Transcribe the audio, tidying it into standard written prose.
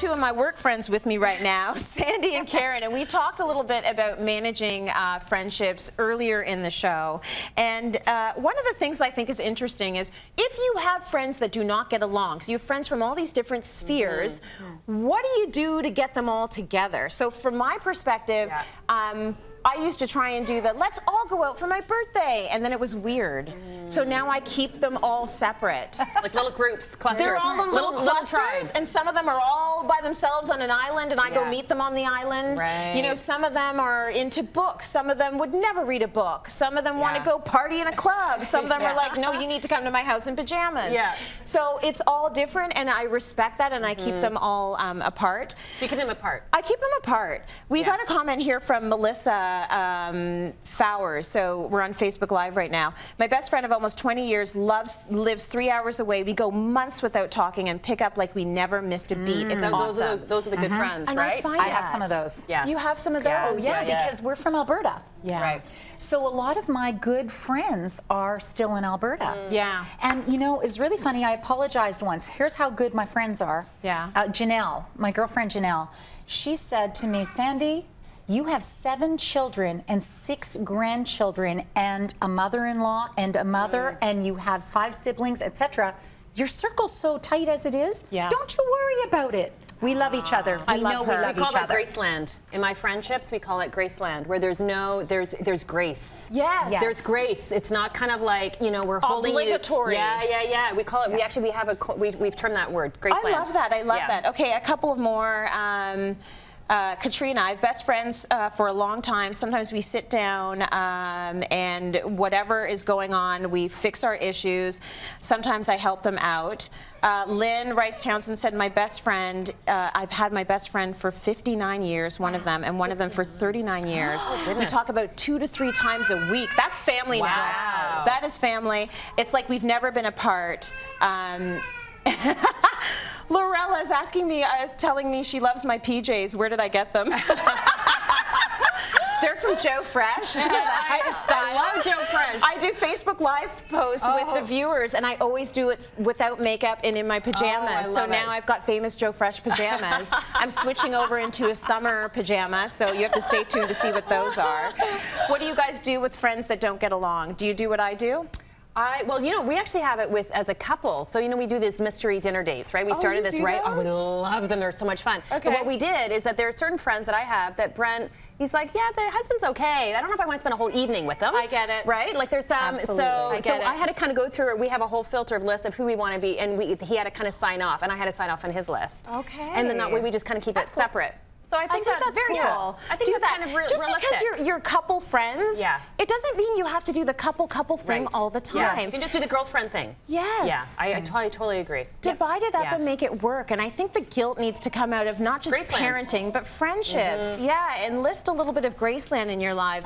two of my work friends with me right now, Sandi and Karyn, and we talked a little bit about managing friendships earlier in the show. And one of the things I think is interesting is if you have friends that do not get along, so you have friends from all these different spheres, what do you do to get them all together? So from my perspective, I used to try and do the let's all go out for my birthday, and then it was weird. So now I keep them all separate. Like little groups, clusters. They're all in little clusters, tribes. and some of them are all by themselves on an island, and I go meet them on the island. Right. You know, some of them are into books. Some of them would never read a book. Some of them want to go party in a club. Some of them are like, no, you need to come to my house in pajamas. So it's all different, and I respect that, and I keep them all apart. So you keep them apart? I keep them apart. We got a comment here from Melissa Fowers. So we're on Facebook Live right now. My best friend of almost 20 years lives 3 hours away. We go months without talking and pick up like we never missed a beat. It's awesome. Those are the good friends, and right? I have some of those. Yeah. You have some of those? Oh, yeah, because we're from Alberta. Right. So a lot of my good friends are still in Alberta. Yeah. And you know, it's really funny. I apologized once. Here's how good my friends are. Janelle, my girlfriend Janelle, she said to me, Sandi, you have 7 children and 6 grandchildren and a mother-in-law and a mother, and you have 5 siblings, etc. Your circle's so tight as it is. Don't you worry about it. We love each other. We love each other. We call it Graceland. In my friendships, we call it Graceland, where there's grace. Yes. There's grace. It's not kind of like, you know, we're holding obligatory. Yeah. We call it. We've termed that word, Graceland. I love that. I love that. Okay, a couple of more. Katrina, I have best friends for a long time. Sometimes we sit down and whatever is going on, we fix our issues. Sometimes I help them out. Lynn Rice Townsend said, my best friend, I've had my best friend for 59 years, one of them, and one of them for 39 years. We talk about 2 to 3 times a week. That's family now. That is family. It's like we've never been apart. Lorella is asking me, telling me she loves my PJs. Where did I get them? They're from Joe Fresh. I love Joe Fresh. I do Facebook Live posts with the viewers, and I always do it without makeup and in my pajamas. So now I've got famous Joe Fresh pajamas. I'm switching over into a summer pajama, so you have to stay tuned to see what those are. What do you guys do with friends that don't get along? Do you do what I do? Well, you know, we actually have it as a couple. So, you know, we do these mystery dinner dates, right? We started this, right? Oh, we love them. They're so much fun. Okay. But what we did is that there are certain friends that I have that Brent, he's like, yeah, the husband's okay. I don't know if I want to spend a whole evening with them. I get it. Right? Like there's some. Absolutely. So I had to kind of go through it. We have a whole filter of list of who we want to be, and he had to kind of sign off, and I had to sign off on his list. Okay. And then that way we just kind of keep it separate. So I think that's very cool. I think that's kind of realistic. Just because you're couple friends, it doesn't mean you have to do the couple thing all the time. You can just do the girlfriend thing. Yes. Yeah, I totally agree. Divide it up and make it work. And I think the guilt needs to come out of not just parenting, but friendships. Yeah, enlist a little bit of Graceland in your lives.